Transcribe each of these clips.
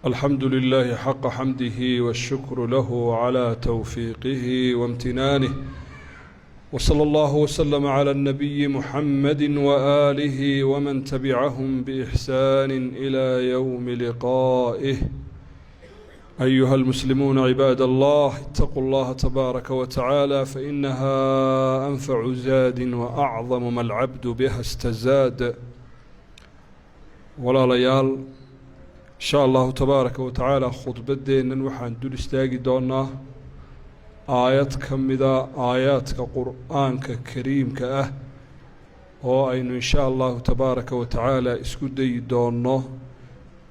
الحمد لله حق حمده والشكر له على توفيقه وامتنانه، وصلى الله وسلم على النبي محمد وآله ومن تبعهم بإحسان إلى يوم لقائه. أيها المسلمون عباد الله، اتقوا الله تبارك وتعالى فإنها أنفع زاد وأعظم ما العبد بها استزاد. ولا ليال إن شاء الله تبارك وتعالى خطبتنا waxaan dul istaagi doonaa aayad ka mida aayaadka qur'aanka kariimka ah oo aynu insha Allah tabaaraka wa tacaala isku dayi doono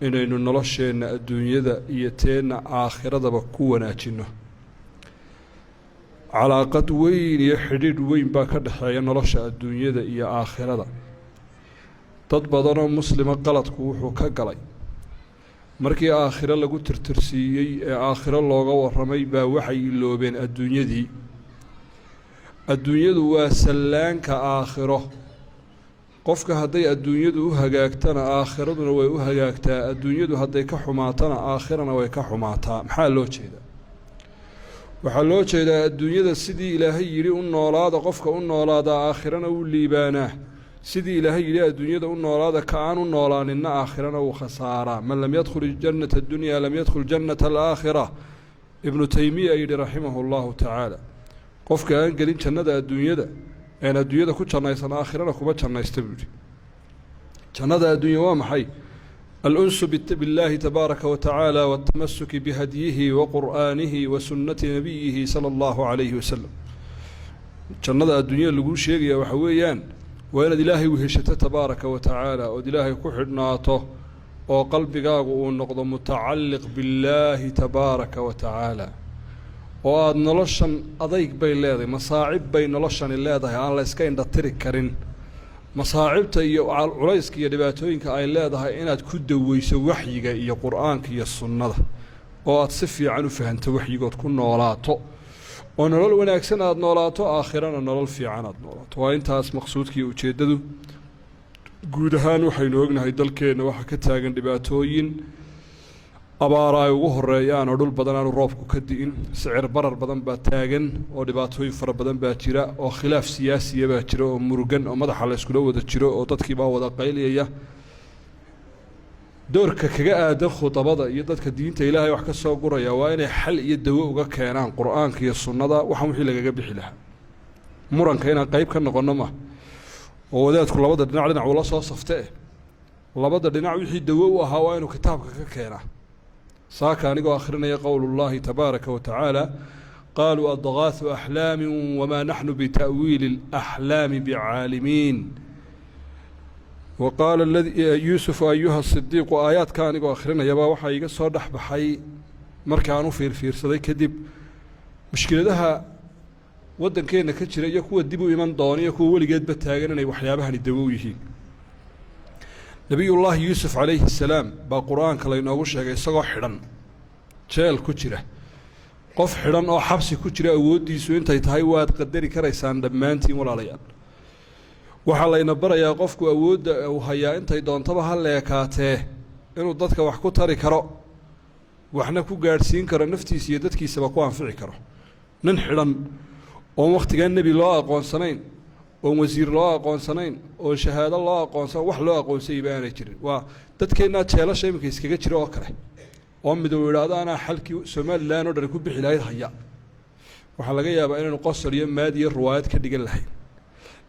inaynu nolosheena adduunyada iyo teena aakhiradaba ku wanaajino. calaaqad weyn iyo xidhiidh weyn baa ka dhaxeeya nolosha adduunyada iyo aakhirada. dad badan oo muslima qaladku wuxuu ka galay markii aakhiro lagu tirtirsiiyey ee aakhiro looga warramay baa waxay iloobeen adduunyadii. adduunyadu waa sallaanka aakhiro. qofka hadday adduunyadu u hagaagtana aakhiraduna way u hagaagtaa, adduunyadu hadday ka xumaatana aakhirana way ka xumaataa. maxaa loo jeedaa? waxaa loo jeedaa adduunyada sidii ilaahay yidhi u noolaada, qofka u noolaadaa aakhirana wuu liibaanaa. sidii ilaahay yidhi adduunyada u noolaada, ka aan u noolaaninna aakhirana wuu khasaaraa. man lam yadkhul jannata addunya lam yadkhul jannata alaakhira. ibnu taymiya yidhi raximahu llahu tacaala, qofka aan gelin jannada adduunyada een adduunyada ku jannaysan aakhirana kuma jannaysta buu yidhi. jannada adduunya waa maxay? alunsu billaahi tabaaraka wa tacaala waatamasuki bihadyihi wa qur'aanihi wa sunnati nabiyihi sala allahu calayhi wasalam. jannada adduunyada laguu sheegaya waxa weeyaan waa inaad ilaahay u heshato tabaaraka wa tacaala, ood ilaahay ku xidhnaato oo qalbigaagu uu noqdo mutacalliq billaahi tabaaraka wa tacaala, oo aada noloshan adayg bay leedahay, masaacib bay noloshani leedahay aan la yska indhatiri karin. masaacibta iyo culayska iyo dhibaatooyinka ay leedahay inaad ku daweyso waxyiga iyo qur'aanka iyo sunnada, oo aad si fiican u fahanto waxyigood ku noolaato, oo nolol wanaagsan aada noolaato, aakhirana nolol fiican aada noolaato. waa intaas maqsuudkiiyo ujeeddadu. guud ahaan waxaynu ognahay dalkeenna waxaa ka taagan dhibaatooyin. abaara ay ugu horeeyaan oo dhul badan aanu roobku ka di'in. sicir barar badan baa taagan oo dhibaatooyin fara badan baa jira, oo khilaaf siyaasiya baa jira, oo murugan oo madaxa la yskula wada jiro, oo dadkiibaa wada qayliyaya. doorka kaga aadan khudabada iyo dadka diinta ilaahay wax ka soo guraya waa inay xal iyo dawo uga keenaan qur'aanka iyo sunnada waxaan wixii lagaga bixi lahaa. muranka inaan qayb ka noqonno ma oo wadaadku labada dhinac ula soo safte labada dhinac wixii dawo u ahaa waa inuu kitaabka ka keenaa. saaka anigoo akhrinaya qowlullaahi tabaaraka wa tacaala, qaaluu adgaaثu axlaami wamaa naxnu bita'wiili اlaxlaami bicaalimiin. وقال يوسف أيها الصديق. آيات كان يقول آخرنا يبا وحا يقول صدح بحي مركانو فير صدي كدب. مشكلة لها ودن كينا كتشري يكو الدبو إيمان دوني يكو ولي قد بتاغنا وحيابها ندبويه. نبي الله يوسف عليه السلام بالقرآن كلا يناوش يساقو حران شال كتشرة قف حران أو حبسي كتشرة أودي سوين تايتهاي واد قدري كريسان دمانتي ولا ليال. waxaa layna barayaa qofku awoodda uu hayaa intay doontaba ha leekaatee inuu dadka wax ku tari karo, waxna ku gaadhsiin karo, naftiisa iyo dadkiisaba ku anfici karo. nin xidhan oon wakhtigan nebi loo aqoonsanayn, oon wasiir loo aqoonsanayn, oon shahaado loo aqoonsanayn, wax loo aqoonsayba aanay jirin. waa dadkeennaa jeelasha iminka iskaga jira oo kale, oo miduu idhaahdo anaa xalkii somalilan oo dhan ku bixi lahayd haya. waxaa laga yaabaa inaynu qosol iyo maad iyo riwaayad ka dhigan lahayn.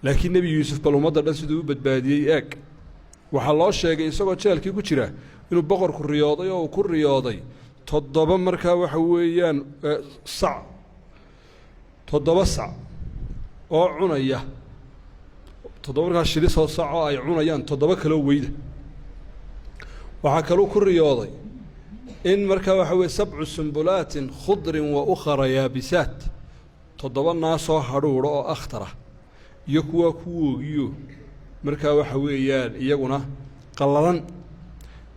laakiin nebi yuusuf bal ummadda dhan siduu u badbaadiyey eeg. waxaa loo sheegay isagoo jeelkii ku jira inuu boqorku riyooday oo uu ku riyooday 7 markaa waxa weeyaan sac 7 sac oo cunaya 7 markaa shilisoo sac oo ay cunayaan 7 kaloo weyda. waxaa kaluu ku riyooday in markaa waxa weeye 7 sumbulaatin khudrin wa ukhra yaabisaat, 7 naasoo hadhuudho oo akhtara iyo kuwa kuwoogiyo markaa waxa weeyaan iyaguna qallalan.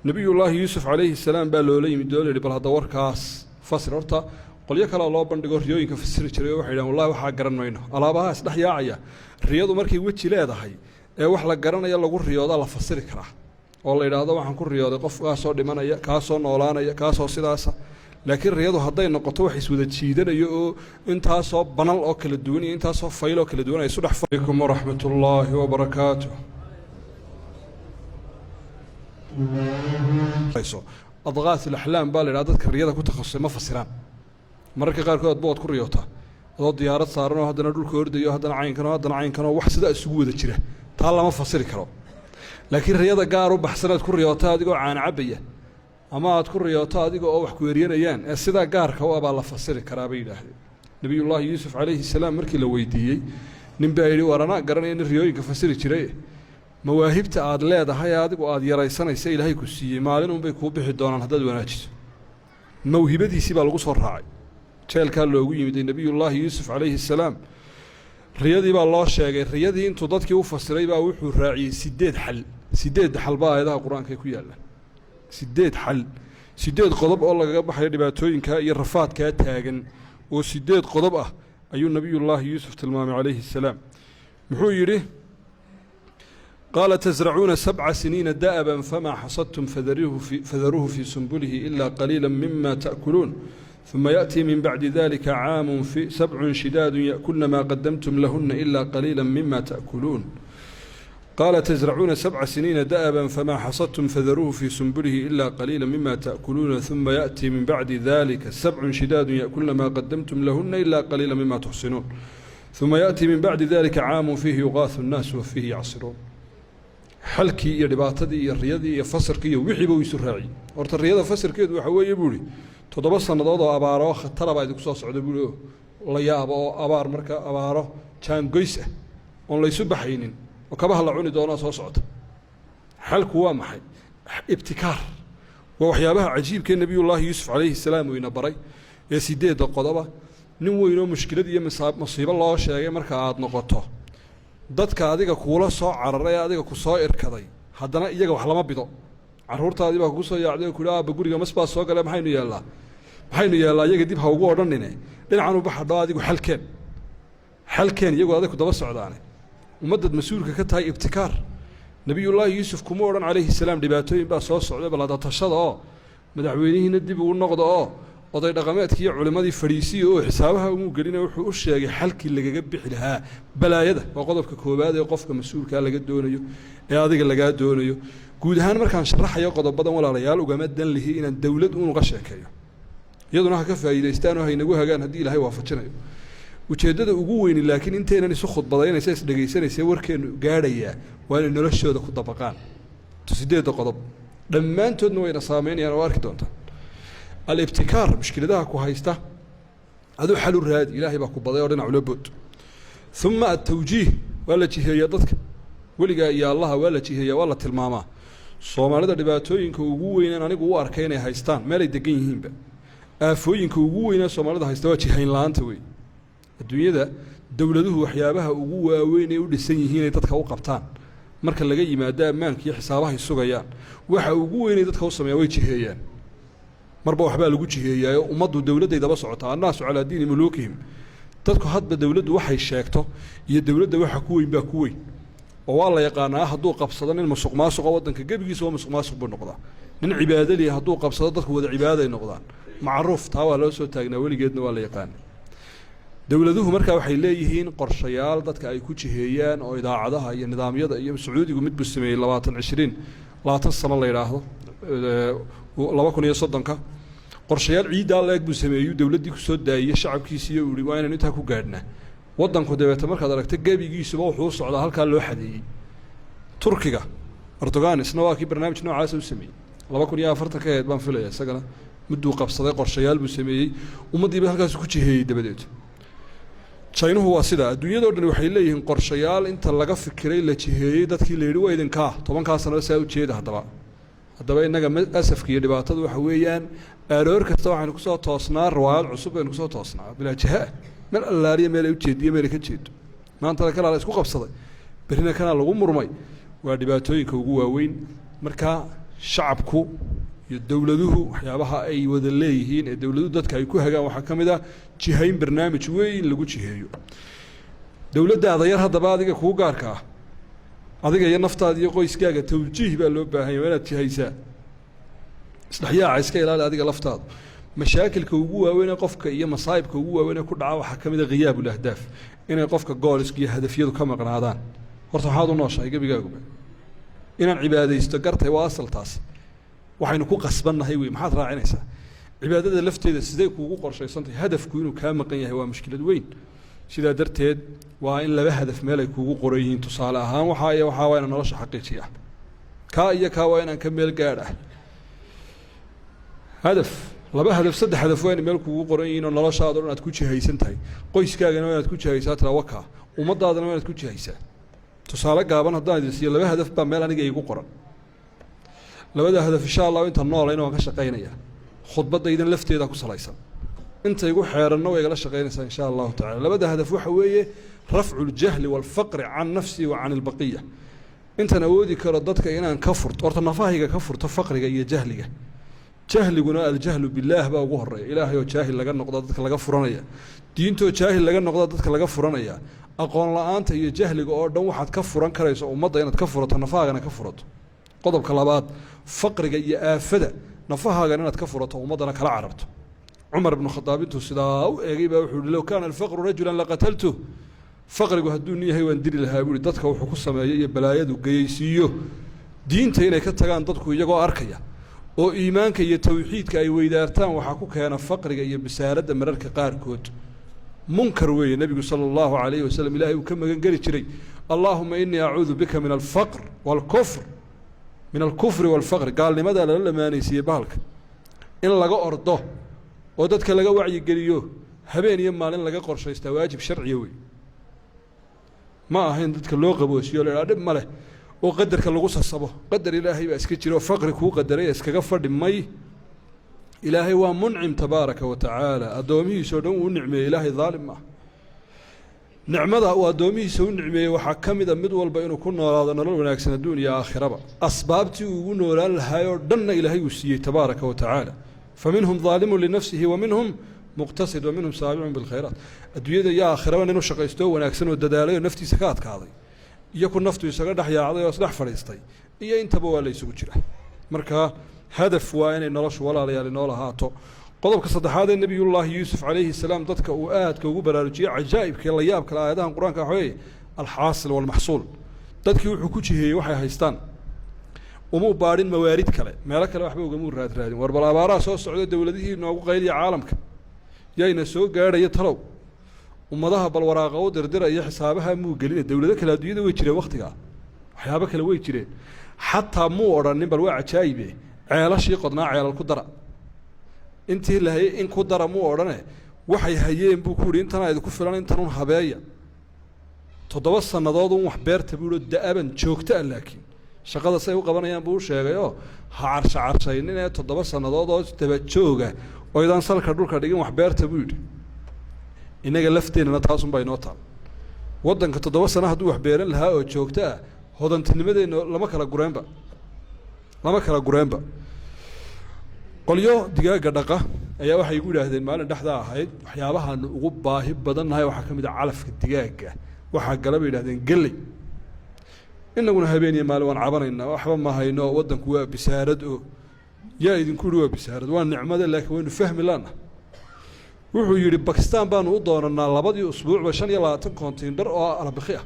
nabiyullaahi yuusuf calayhi salaam baa loola yimid oo layidhi bal hadda warkaas fasir. horta qolyo kalea loo bandhigo riyooyinka fasiri jiray oo waxay yidhahan wallahi waxaa garan mayno, alaabaha isdhex yaacaya. riyadu markay weji leedahay ee wax la garanaya lagu riyoodaa la fasiri karaa. oo la yidhaahdo waxaan ku riyooday qof kaasoo dhimanaya kaasoo noolaanaya kaasoo sidaasa laakiin riyadu hadday noqoto wax iswada jiidanayo oo intaasoo banal oo kala duwan iyo intaasoo fayl oo kala duwan ay isu dhex fadhikum waraxmatullaahi wabarakaatuh adqaas alaxlaam baa la yidhahda dadka riyada ku takhasusay ma fasiraan mararka qaarkood adba waad ku riyootaa adoo diyaarad saaran oo haddana dhulka ordayo haddana caynkanoo wax sidaa isugu wada jira taa lama fasiri karo laakiin riyada gaar u baxsan aad ku riyoota adigoo caana cabaya ama aad ku riyooto adiga oo wax ku weeryanayaan ee sidaa gaarka u abaa la fasiri karaa bay yidhaahdeen nebiyullaahi yuusuf calayhi salaam markii la weydiiyey nin baa yidhi war anaa garanaya nin riyooyinka fasiri jiray mawaahibta aad leedahay adigu aad yaraysanaysa ilaahay ku siiyey maalin unbay kuu bixi doonaan haddaad wanaajiso mawhibadiisii baa lagu soo raacay jeelkaa loogu yimiday nebiyullaahi yuusuf calayhi salaam riyadii baa loo sheegay riyadii intuu dadkii u fasiray baa wuxuu raaciyey 8 xal baa aayadaha qur-aanka ku yaallaan 8 xal 8 qodob oo lagaga baxayo dhibaatooyinka iyo rafaadkaa taagan oo 8 qodob ah ayuu nebiyullaahi yuusuf tilmaamay calayhi salaam muxuu yidhi qaala tasracuuna 7 siniina da'aban famaa xasadtum fadaruuhu fii sunbulihi ilaa qaliila mima ta'kuluun ثم يأتي من بعد ذلك عام 7 شداد يأكلن ما قدمتم لهن إلا قليلا مما تأكلون قال تزرعون 7 سنين دأبا فما حصدتم فذروه في سنبله إلا قليلا مما تأكلون ثم يأتي من بعد ذلك 7 شداد يأكلن ما قدمتم لهن إلا قليلا مما تحصنون ثم يأتي من بعد ذلك عام فيه يغاث الناس وفيه يعصرون حلكي يا دباتدي يا رياضي يا فسركي وحي بو يسرعي ورت الرياضه فسركيد waxa weeye buuri 7 sanadood oo abaaro khatar ah idinku soo socdo buuri la yaabo oo abaar marka abaaro jaan goys ah oo la isu baxaynin oo kabaha la cuni doona soo socdo xalku waa maxay ibtikaar waa waxyaabaha cajiibka nabiyullaahi yuusuf calayhi salaam uu ina baray ee 8 qodob nin weyn oo mushkilad iyo masiibo loo sheegay marka aad noqoto dadka adiga kuula soo cararay adiga ku soo irkaday haddana iyaga wax lama bido caruurtaadii baa kugu soo yaacday ku dhaaba guriga masbaa soo galay maxaynu yeelaa iyaga dib ha ugu odhanine dhinacan u baxa dhoo adigu xalkeen iyagu adiga ku daba socdaane ummadad mas-uulka ka tahay ibtikaar nabiyullaahi yuusuf kuma odhan calayhi salaam dhibaatooyin baa soo socday bal hadda tashada oo madaxweynihiina dib ugu noqda oo oday dhaqameedkii iyo culimmadii fadhiisiya oo xisaabaha umuu gelina wuxuu u sheegay xalkii lagaga bixi lahaa balaayada waa qodobka koowaad ee qofka mas-uulkaa laga doonayo ee adiga lagaa doonayo guud ahaan markaan sharaxayo qodobadan walaalayaal ugama dan lihi inaan dawlad unuga sheekeeyo iyaduna ha ka faa'iidaystaan oo haynagu hagaan haddii ilaahay waafajinayo ujeeddada ugu weyni laakiin intaynan isu khudbadaynaysa is dhegaysanaysa warkeenu gaadhayaa waa inay noloshooda ku dabaqaan 8 qodob dhammaantoodna wayna saameynayaan oo arki doontaan الابتكار مشكلتها كوهايستا هذا حل الراد إلهي باكو بضي ورنا علبود ثم التوجيه ولا جهية ضدك ولقى يا الله ولا جهية ولا تلماما صومالي دا دباتوين كوغوين أنا نقو أركيني هايستان مالي دقينيهين با آفوين كوغوين صومالي دا هايستوا جهين لانتوي الدنيا دا دولده وحيابها وقوة وين يولي سنيهين يتدك وقبتان مركا لغاية ما دا مانك يحسابها السوغيان وحا وقوين يتدك وصميوي جهيان marba waxbaa lagu jiheeyaa ummaddu dawladda daba socotaa annaasu calaa diini muluukihim dadku hadba dawladdu waxay sheegto iyo dawladda waxa ku weyn baa ku weyn oo waa la yaqaanaa hadduu qabsado nin musuqmaasuqa waddanka gebigiisa waa musuqmaasuq buu noqdaa nin cibaado leh hadduu qabsado dadku wada cibaaday noqdaan macruuf taa waa loo soo taagnaa weligeedna waa la yaqaan dawladuhu markaa waxay leeyihiin qorshayaal dadka ay ku jiheeyaan oo idaacadaha iyo nidaamyada iyo sacuudigu mid buu sameeyey 20 sano la yidhaahdo 2030 qorshayaal ciidaa la eg buu sameeyay dawladdii ku soo daayay shacabkiisa iyo uu waa inaan inta ku gaadhnaa waddanku deebato markaad aragtay gabigiisuba wuxuu socdaa halka loo xadeeyay Turkiga Erdogan isna waa kii barnaamij noocaas u sameeyay 2040 ka baan filayaa isagana muddo qabsaday qorshayaal buu sameeyay ummadii halkaas ku jiheeyay dabadeed China waa sida adduunyada dhan waxay leeyihiin qorshayaal inta laga fikiray la jiheeyay dadkii leeyahay waa idinka 10 sano saa u jeeda haddaba inaga asafka iyo dhibaatada waxa weeyaan aroor kasta waxaan ku soo toosnaa riwaayad cusub aan ku soo toosnaa bila jaha meel allaariya meel ay u jeediyo meel ka jeedo maanta kala la isku qabsaday berina kana lagu murmay waa dhibaatooyinka ugu waaweyn marka shacabku iyo dawladuhu waxyaabaha ay wada leeyihiin ee dawladuhu dadka ay ku hagaan waxa kamid ah jihayn barnaamij weyn lagu jiheeyo dawladda adayar haddaba adiga ku gaarka ah adiga iyo naftaada iyo qoyskaaga tawjiih baa loo baahan yahay inaad jihaysaa isdhexyaaca iska ilaali adiga laftaada mashaakilka ugu waaweyn ee qofka iyo masaa'ibka ugu waaweyn ee ku dhaca waxaa ka mid ah ghiyaabul ahdaaf inay qofka gooliska iyo hadafyadu ka maqnaadaan horta waxaad u nooshahay gebigaaguba inaan cibaadaysto gartay waa asaltaas waxaynu ku qasbannahay wey maxaad raacinaysaa cibaadada lafteeda sidee kuugu qorshaysantahay hadafku inuu kaa maqan yahay waa mushkilad weyn sidaa darteed waa in laba hadaf meel ay kuugu qoran yihiin tusaale ahaan waxaa iyo waxaa waa inaan nolosha xaqiijiya kaa iyo kaa waa inaan ka meel gaadh ah hadaf laba hadaf saddex hadaf waa inay meel kuugu qoran yihiin oo noloshaada o dhan aad ku jihaysan tahay qoyskaagana waa inaad ku jihaysaa tira wakaa ummadaadana waa inaad ku jihaysaa tusaale gaaban haddaan idin siiyo laba hadaf baa meel aniga iigu qoran labada hadaf insha allahu inta noolayna waan ka shaqaynayaa khudbadaydan lafteeda ku salaysan inta igu xeeranna way igala shaqaynaysaa insha allahu tacala labada hadaf waxa weeye rafcu ljahli waalfaqri can nafsii wa can ilbaqiya intaan awoodi karo dadka inaan ka furto horta nafahayga ka furto faqriga iyo jahliga jahliguna aljahlu billaah baa ugu horeeya ilaahay oo jaahil laga noqdo dadka laga furanaya diintoo jaahil laga noqdo dadka laga furanaya aqoon la-aanta iyo jahliga oo dhan waxaad ka furan karayso ummadda inaad ka furato nafahaagana ka furato qodobka labaad faqriga iyo aafada nafahaagana inaad ka furato ummaddana kala cararto cumar ibnu khadaab intuu sidaa u eegay baa wuxuu yihi low kaana alfaqru rajulan laqataltu faqrigu hadduu nin yahay waan dili lahaa buuhi dadka wuxuu ku sameeyey iyo balaayadu geyaysiiyo diinta inay ka tagaan dadku iyagoo arkaya oo iimaanka iyo tawxiidka ay weydaartaan waxaa ku keena faqriga iyo bisaaradda mararka qaarkood munkar weeye nebigu sala allahu calayhi wasalam ilaahay uu ka magan geli jiray allaahuma inii acuudu bika min alfaqr waalkufr min alkufri waalfaqri gaalnimadaa lala lamaanaysiiyey bahalka in laga ordo oo dadka laga wacyigeliyo habeen iyo maalin laga qorshaystaa waajib sharciya wey ma ahayn dadka loo qaboosiyo la idhaha dhib ma leh oo qadarka lagu sasabo qadar ilaahay baa iska jira oo faqri kuu qadaray iskaga fadhi may ilaahay waa muncim tabaaraka wa tacaala addoomihiisao dhan uu nicmeeyey ilaahay daalim ma ah nicmada uu addoomihiisa u nicmeeyey waxaa ka mid a mid walba inuu ku noolaado nolol wanaagsan adduun iyo aakhiraba asbaabtii uu ugu noolaan lahaayoo dhanna ilaahay uu siiyey tabaaraka wa tacaala fa minhum daalimun linafsihi wa minhum muqtasid wa minhum saabicun bilkhayraat adduunyada iyo aakhiraba inuu shaqaystoo wanaagsan oo dadaalay oo naftiisa ka adkaaday iyo ku naftu isaga dhex yaacday oo isdhex fadhiistay iyo intaba waa la isugu jira marka hadaf waa inay noloshu walaalayaal inoo lahaato qodobka saddexaad ee nebiyullaahi yuusuf calayhi salaam dadka uu aadka ugu baraarujiyey cajaa'ibka la yaab kale aayadahan qur-aanka waxa weeye alxaasil waalmaxsuul dadkii wuxuu ku jiheeyey waxay haystaan umuu baadhin mawaarid kale meelo kale waxba ugamuu raadraadin war bal abaaraha soo socda dowladihii noogu qayliya caalamka yayna soo gaadhaya talow ummadaha bal waraaqa u dirdira iyo xisaabaha muu gelina dowlado kale adduunyada way jireen wakhtigaa waxyaabo kale way jireen xataa muu odhanin bal waa cajaa'ibe ceelashii qodnaa ceelal ku dara intii la hayay in ku dara muu odhane waxay hayeen buu ku yidhi intanaa idinku filan intanun habeeya 7 sannadood un wax beerta buuo da-aban joogta ah laakiin shaqada say u qabanayaan buu u sheegayoo ha carshaynin ee 7 sannadood oo daba jooga oo idaan salka dhulka dhigin wax beerta buu yidhi innaga lafteennana taasunbaa inoo taal waddanka 7 sano hadduu wax beeran lahaa oo joogto ah hodantinimadeenna lama kala gureenba qolyo digaaga dhaqa ayaa waxay igu yidhaahdeen maalin dhexdaa ahayd waxyaabahaanu ugu baahi badannahay waxaa ka mid ah calafka digaaga waxaa gala bay yidhahdeen gelley inaguna habeeniya maalin waan cabanaynaa waxba ma hayno waddanku waa bisaarad oo yaa idinku yihi waa bisaarad waa nicmada laakiin waynu fahmi laana wuxuu yidhi bakistan baanu u doonanaa 2 usbuucba 25 kontiindhar oo albakhi ah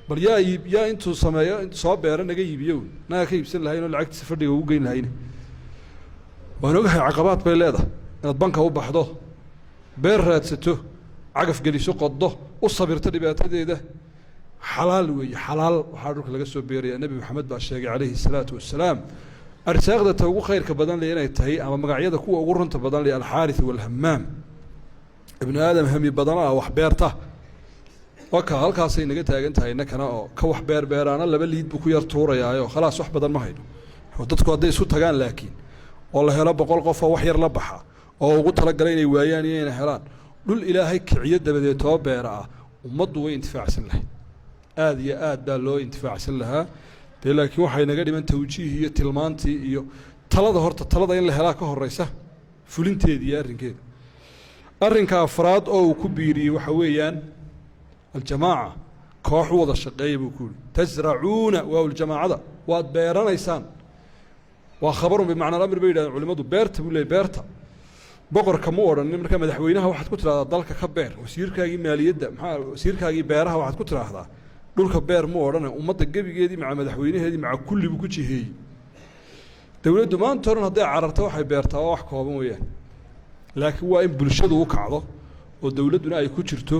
bal yaa intuu sameeyo soo beera naga iibiyo naga ka iibsan lahayn oo lacagtiisa fadhiga ugu geyn lahayn waan ogahay caqabaad bay leedahay inaad banka u baxdo beer raadsato cagaf geliso qoddo u sabirto dhibaatadeeda xalaal weeye xalaal waxaa dhulka laga soo beerayaa nebi maxamed baa sheegay calayhi salaatu wassalaam arsaaqda ta ugu khayrka badan le inay tahay ama magacyada kuwa ugu runta badan le alxaaris waalhamaam ibnu aadam hami badana ah wax beerta waka halkaasay naga taagan tahay innakana oo ka wax beerbeeraana 2 liid buu ku yar tuurayaayo khalaas wax badan ma hayno dadku hadday isu tagaan laakiin oo la helo 100 qof oo wax yar la baxa oo ugu talagalay inay waayaan iyo inay helaan dhul ilaahay kiciyo dabadeed oo beera ah ummaddu way intifaacsan lahayd aad iyo aad baa loo intifaacsan lahaa dee laakiin waxay naga dhiman tawjiih iyo tilmaantii iyo talada in la helaa ka horeysa fulinteedii iyo arrinkeeda arrinka afraad oo uu ku biiriyey waxa weeyaan aljamaaca koox wada shaqeeya buu ku yidhi tasracuuna waaw ljamaacada waad beeranaysaan waa khabarun bimacna alamr bay yidhahdeen culimmadu beerta buu leeyay beerta boqorka ma odhanin marka madaxweynaha waxaad ku tidhahdaa dalka ka beer wasiirkaagii maaliyadda maxaa wasiirkaagii beeraha waxaad ku tidhaahdaa dhulka beer ma odhane ummadda gebigeedii maca madaxweynaheedii maca kulli buu ku jiheeyey dowladdu maanta oran hadday cararta waxay beertaa waa wax kooban weeyaan laakiin waa in bulshadu u kacdo oo dowladduna ay ku jirto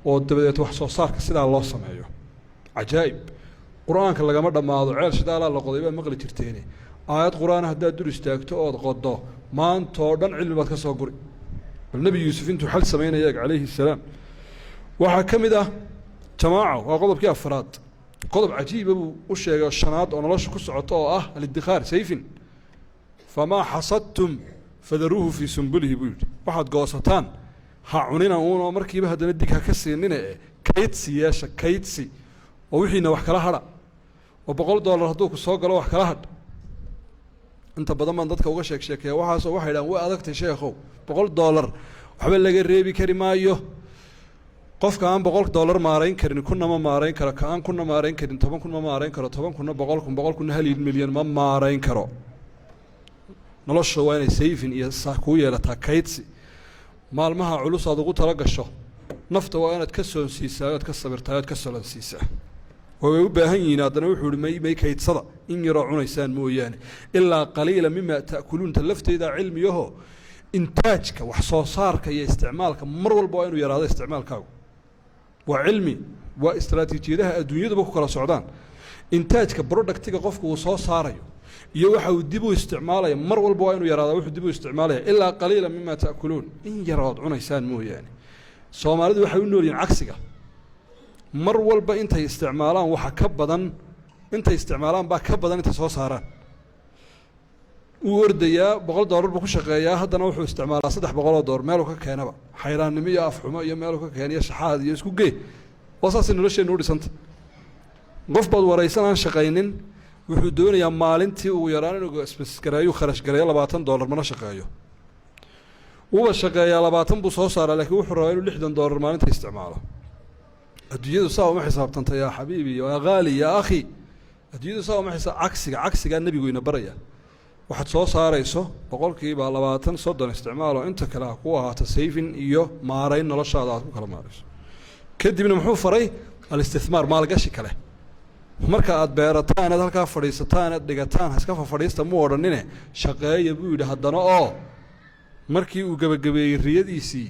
oo dabadeed wax soo saarka sidaa loo sameeyo cajaa'ib qur-aanka lagama dhammaado ceel shidaalaa la qoday baad maqli jirteene aayad qur-aana haddaad dur istaagto ood qodo maantoo dhan cilmi baad ka soo guri bal nebi yuusuf intuu xal samaynaya calayhi salaam waxaa ka mid ah jamaaca waa qodobkii afraad qodob cajiiba buu u sheegay shanaad oo nolosha ku socoto oo ah aliddikhaar sayfin famaa xasadtum fadaruuhu fii sumbulihi buu yidhi waxaad goosataan ha cunina uunoo markiiba haddana dig ha ka siinine kaydsi yeesha kaydsi oo wixiina wax kala hadha oo $100 hadduu ku soo galo wax kala hadh inta badan baan dadka uga sheekeeya waxaasoo waxay dhahaan way adagtay sheekhow $100 waxba laga reebi kari maayo qofka aan $100 maarayn karin kunna ma maarayn karo ka aan kunna maarayn karin 10 kun ma maarayn karo 10 kunna 100 kun 1 milyan ma maarayn karo nolosha waa inay sayfin iyo ku yeelataa kaydsi maalmaha culus aad ugu tala gasho nafta waa inaad ka soonsiisaa aad ka sabirtaa aad ka solansiisaa way u baahan yihiin haddana wuxuu yidhi may kaydsada in yaroo cunaysaan mooyaane ilaa qaliila mima ta'kuluun ta lafteeda cilmiyaho intaajka wax soo saarka iyo isticmaalka mar walba waa inuu yaraado isticmaalkaagu waa cilmi waa istaraatiijiyadaha adduunyaduba ku kala socdaan intaajka productiga qofku uu soo saarayo iyo waxa uu dib u isticmaalaya mar walba waa inuu yaraado wuxuu dib u isticmaalaya ilaa qaliila mima ta'kuluun in yarood cunaysaan mooyaane soomaalidu waxay u nool yihiin cagsiga mar walba intay isticmaalaan waxa ka badan intay isticmaalaan baa ka badan intay soo saaraan uu ordayaa $100 buu ku shaqeeyaa haddana wuxuu isticmaalaa $300 meeluu ka keenaba xayraannimo iyo afxumo iyo meeluu ka keeniyo shaxaad iyo isku gee oo saasay nolosheennu u dhisanta qof baad waraysan aan shaqaynin wuxuu doonayaa maalintii ugu yaraan inuu isgareeyo kharash gareeyo $20 mana shaqeeyo wuuba shaqeeyaa 20 buu soo saaraa laakiin wuxuu rabaa inuu $60 maalinta isticmaalo adduunyadu saa uma xisaabtanta yaa xabiibi yaa qaali yaa akhi adduunyadu saa uma xisaab cagsiga nabigu ina baraya waxaad soo saarayso 20% 30 isticmaalo inta kale ku ahaato saving iyo maarayn noloshaada aad ku kala maarayso kadibna muxuu faray al-istithmar maalgashi kale marka aad beerataan aad halka fadhiisataan aad dhigataan iska fadhiista mu odhanine shaqeeya buu yidhi haddana oo markii uu gabagabeeyey riyadiisii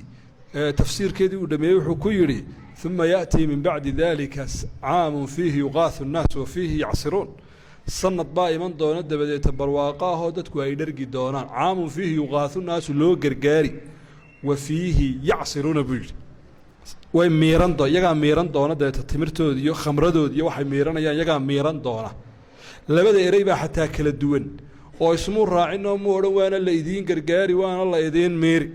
tafsiirkeedii uu dhameeyey wuxuu ku yidhi ثم يأتي من بعد ذلك عام فيه يغاث الناس وفيه يعصرون سند با إيمان دونا دبديت برواقاه ددكو أي درجي دونا عام فيه يغاث الناس لو غرغاري وفيه يعصرون بيج way miiran do iyaga miiran doona deeta timirtood iyo khamradood iyo waxay miiranayaan iyaga miiran doona labada eray baa xataa kala duwan oo ismu raacin oo mu oran waana la idin gargaari waana la idin miiri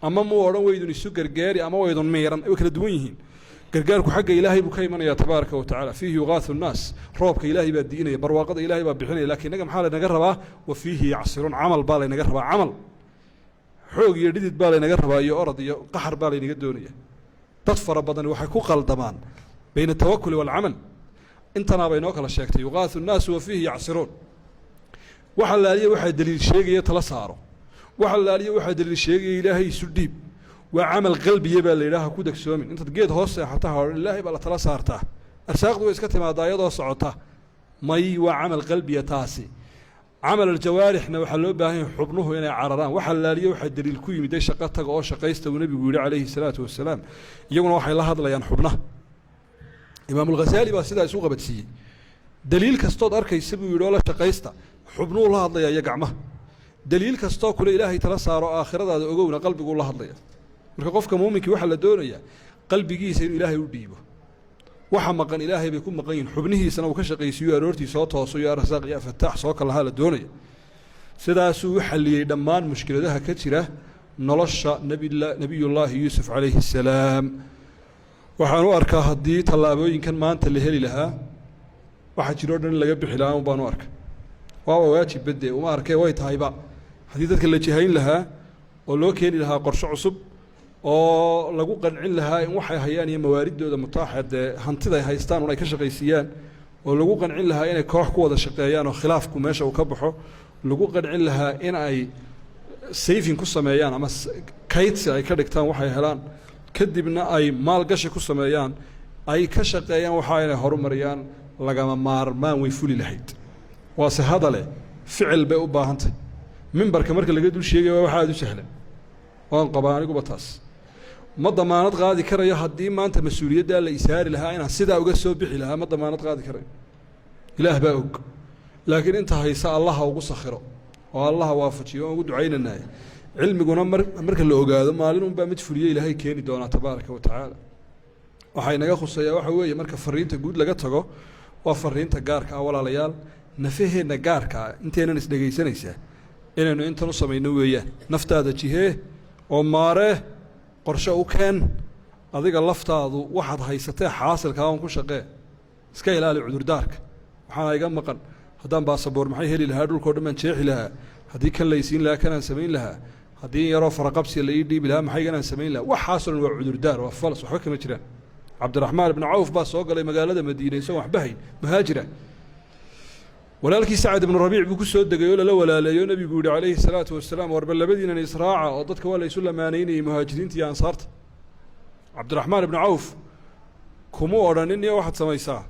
ama mu oran weydun isu gargaari ama weydun miiran way kala duwan yihiin gargaarku xagga ilaahay buu ka imanaya tabaaraka wa tacaala fiihi yugaathu nnaas roobka ilaahay baa diinaya barwaaqada ilaahay baa bixinaya laakiin inaga maxaa laynaga rabaa wa fiihi yacsiruun camal baa laynaga rabaa camal xoog iyo dhidid baa laynaga rabaa iyo orod iyo qaxar baa laynaga doonaya dad fara badan waxay ku qaldamaan bayna tawakkul wal amal intana bay noo kala sheegtay yugaathu nnaas wa fiihi yacsiruun waxa laaliyo waxa daliil sheegaya tala saaro waxa laaliyo waxa daliil sheegaya ilaahay isu dhiib وعمل قلبي يبقى اللي لها كودك سومين انت تجيد هوس حتى الله يبقى لا تلاسارته ارساق دو اسكت ما دايدو سعوته مي وعمل قلبي تاسي عمل الجوارح نو حلو باهي حبنه هنا عرران وحلاليه وحد دليل كوي مدي شقتك او شقيسته ونبي يقول عليه الصلاه والسلام يقولون waxay la hadlayaan xubnaha imaam al-Ghazali baa sida isugu qabadsiiyay daliil kasto arkaysa buu yiri la shaqaysta xubnuhu la hadlaya iyo gacmaha daliil kasto kule ilaahay tala saaro aakhiradaada ogowna qalbigu la hadlaya marka qofka muuminka waxa la doonayaa qalbigiisa inuu ilaahay u dhiibo waxa maqan ilaahay bay ku maqan yihiin xubnihiisana uu ka shaqaysiyo aroortii soo tooso iyo arsaaq iyo fataax soo kala hala doonaya sidaas uu xaliyay dhammaan mushkiladaha ka jira nolosha nabiyullaahi yuusuf calayhi salaam waxaan u arkaa haddii tallaabooyinkan maanta la heli lahaa waxa jiro dhan laga bixi lahaa baan u arkaa waa waajib badde uma arkay way tahayba haddii dadka la jihayn lahaa oo loo keeni lahaa qorshe cusub oo lagu qancin lahaa in waxay hayaan iyo mawaaridooda mutaaxa dee hantida ay haystaan un ay ka shaqaysiiyaan oo lagu qancin lahaa inay koox ku wada shaqeeyaan oo khilaafku meesha uu ka baxo lagu qancin lahaa in ay saving ku sameeyaan ama kaydsi ay ka dhigtaan waxay helaan kadibna ay maalgashi ku sameeyaan ay ka shaqeeyaan waxa inay horumariyaan lagama maarmaan way fuli lahayd waase hadale ficil bay u baahantay mimbarka marka laga dul sheegayo waxa aad u sahlan waan qabaa aniguba taas ma damaanad qaadi karayo haddii maanta mas-uuliyadda la isaari lahaa inaan sidaa uga soo bixi lahaa ma damaanad qaadi karayo ilaah baa og laakiin inta haysa allaha ugu sakhiro oo allaha waafajiyo oo ugu ducaynanaaya cilmiguna marka la ogaado maalin unbaa mid fuliye ilaahay keeni doonaa tabaaraka wa tacaala waxay naga khuseeyaa waxa weeye marka fariinta guud laga tago waa fariinta gaarka ah walaalayaal nafaheenna gaarka ah intaynan isdhegaysanaysaa inaynu intan u samayno weeyaan naftaada jihee oo maaree qorshe u keen adiga laftaadu waxaad haysatee xaasilkaa un ku shaqee iska ilaali cudurdaarka waxaana iga maqan haddaan baasaboor maxay heli lahaa dhulkao dhan baan jeexi lahaa haddii kan laysiin lahaa kanaan samayn lahaa haddii in yaroo faraqabsiya la ii dhiibi lahaa maxay ganaan samayn lahaa waxaasoo dhan waa cudurdaar waa falas waxba kama jiraan cabdiraxmaan ibnu cawf baa soo galay magaalada madiina isagoon waxba hayn muhaajira walaalkii sacad ibnu rabiic buu ku soo degay oo lala walaaleeyo nebigu yihi calayhi salaatu wasalaam warba labadiinan israaca oo dadka waa la isu lamaanaynayay muhaajiriinta iyo ansaarta cabdiraxmaan ibnu cawf kuma odhanin iyo waxaad samaysaa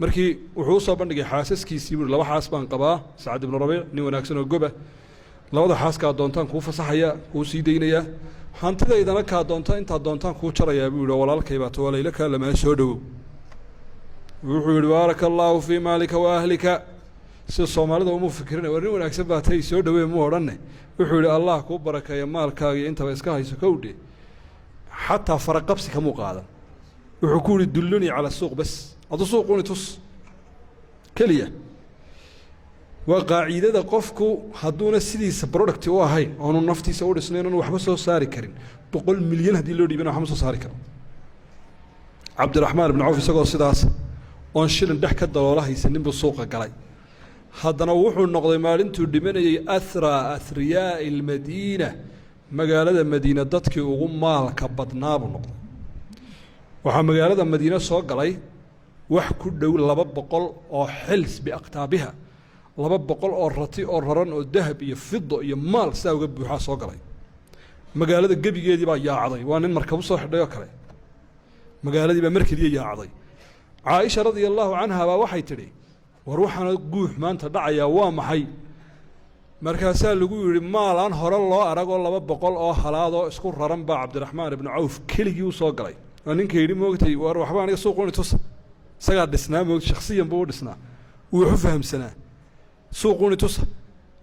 markii wuxuu usoo bandhigay xaasaskiisii buu laba xaas baan qabaa sacad ibnu rabiic nin wanaagsan oo goba labada xaaskaa doontaan kuu fasaxaya kuu sii daynayaa hantidaydana kaa doonta intaad doontaan kuu jarayaa buu yihi oo walaalkay baa tawaa layla kaa lamaa soo dhowow wuxuu yihi baaraka allaahu fii maalika wa ahlika sida soomaalida umuu fikirina war nin wanaagsan baa tay soo dhawee mu odhanne wuxuu yihi allah kuu barakeeya maalkaaga iyo intaba iska hayso kowdhe xataa faraqabsi kamuu qaadan wuxuu ku yihi dullunii cala suuq bas aduu suuquni tus keliya waa qaaciidada qofku hadduuna sidiisa producti u ahayn oonu naftiisa u dhisnayn oonu waxba soo saari karin 100 milyan haddii loo dhiibana waxba soo saari karo cabdiraxmaan ibnu cawf isagoo sidaas oon shilin dhex ka daloola haysanin buu suuqa galay haddana wuxuu noqday maalintuu dhimanayay ahraa ahriyaa'i almadiina magaalada madiina dadkii ugu maalka badnaa buu noqday waxaa magaalada madiina soo galay wax ku dhow 200 oo xils biaqtaabiha 200 oo rati oo raran oo dahab iyo fido iyo maal saa uga buuxaa soo galay magaalada gebigeedii baa yaacday waa nin markab soo xidhay oo kale magaaladii baa markaliya yaacday caaisha radiyallahu canha baa waxay tidhi war waxaana guux maanta dhacayaa waa maxay markaasaa lagu yidhi maal aan hore loo aragoo 200 oo halaadoo isku raran baa cabdiraxmaan ibnu cawf keligii u soo galay waa ninka yidhi moogtay war waxba aniga suuquni tusa isagaa dhisnaa moogta shakhsiyan buu u dhisnaa wuu waxu fahamsanaa suuquni tusa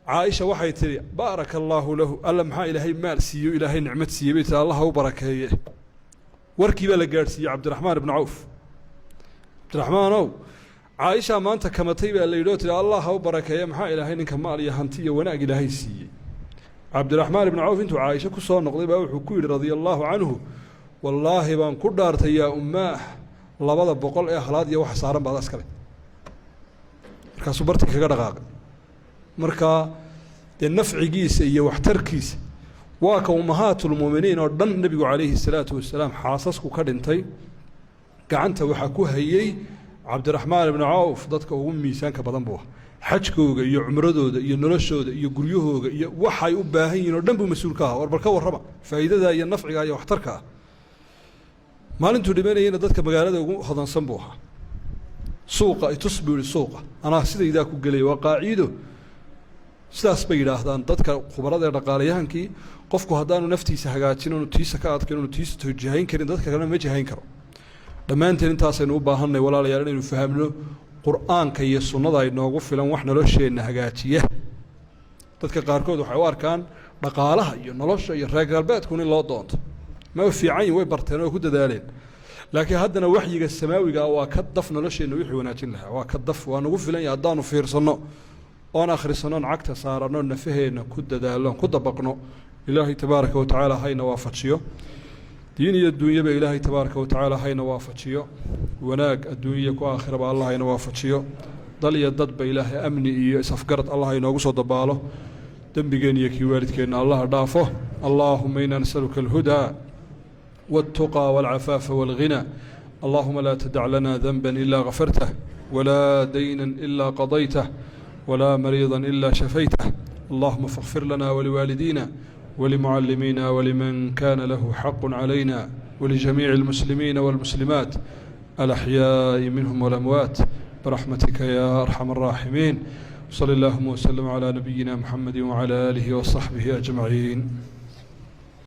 caaisha waxay tidhi baaraka allaahu lahu alla maxaa ilaahay maal siiyo ilaahay nicmad siiyey bay tihi allaha u barakeeye warkii baa la gaadhsiiyey cabdiraxmaan ibnu cawf cabdiraxmaanow caaisha maanta kamatay baa la yidhi oo tihi allah ha u barakeeye maxaa ilaahay ninka maal iyo hanti iyo wanaag ilaahay siiyey cabdiraxmaan ibnu cawf intuu caaisha ku soo noqday baa wuxuu ku yidhi radia allaahu canhu wallaahi baan ku dhaartay yaa ummaah 200 ee halaad iyo wax saaran baad askale markaasuu bartii kaga dhaqaaqay markaa dee nafcigiisa iyo waxtarkiisa waa ka ummahaatulmuuminiin oo dhan nebigu calayhi salaatu wasalaam xaasasku ka dhintay gacanta waxaa ku hayey cabdiraxmaan ibnu cawf dadka ugu miisaanka badan buu xajkooga iyo cumradooda iyo noloshooda iyo guryahooga iyo waxay u baahan yihiin oo dhan buu mas-uul ka ahaa war bal ka warrama faa'iidada iyo nafciga iyo waxtarka ah maalintuu dhimanayeyna dadka magaalada ugu hodansan buu ahaa suuqa itus buu yihi suuqa anaa sidaydaa ku gelaya waa qaaciido sidaas bay yidhaahdaan dadka khubarada ee dhaqaalayahankii qofku haddaanu naftiisa hagaajin oonu tiisa ka adkayn oonu tiisa tojahayn karin dadka kalena ma jahayn karo dhammaanteen intaasaynu u baahannahay walaalayaal inaynu fahamno qur'aanka iyo sunnada ay noogu filan wax nolosheenna hagaajiya dadka qaarkood waxay u arkaan dhaqaalaha iyo nolosha iyo reer galbeedkun in loo doonto ma fiican yihin way barteen oo ku dadaaleen laakiin haddana waxyiga samaawiga waa ka daf nolosheenna wixii wanaajin lahaa waa ka daf waa nagu filan yahay haddaanu fiirsanno oon akhrisannoon cagta saaranno nafaheenna ku dadaalloon ku dabaqno ilaahay tabaaraka wa tacaala hayna waafajiyo diin iyo adduunyaba ilaahay tabaaraka wa tacaala hayna waafajiyo wanaag adduunya ku aakhiraba allah hayna waafajiyo dal iyo dadba ilaahay amni iyo isafgarad allah haynoogu soo dabaalo dembigeen iyo kii waalidkeenna allah dhaafo allaahuma inaa nasaluka alhudaa والتقى والعفاف والغنى. اللهم لا تدع لنا ذنبا إلا غفرته، ولا دينا إلا قضيته، ولا مريضا إلا شفيته. اللهم فاغفر لنا ولوالدينا ولمعلمينا ولمن كان له حق علينا، ولجميع المسلمين والمسلمات الأحياء منهم والأموات، برحمتك يا أرحم الراحمين. صلى اللهم وسلم على نبينا محمد وعلى آله وصحبه أجمعين.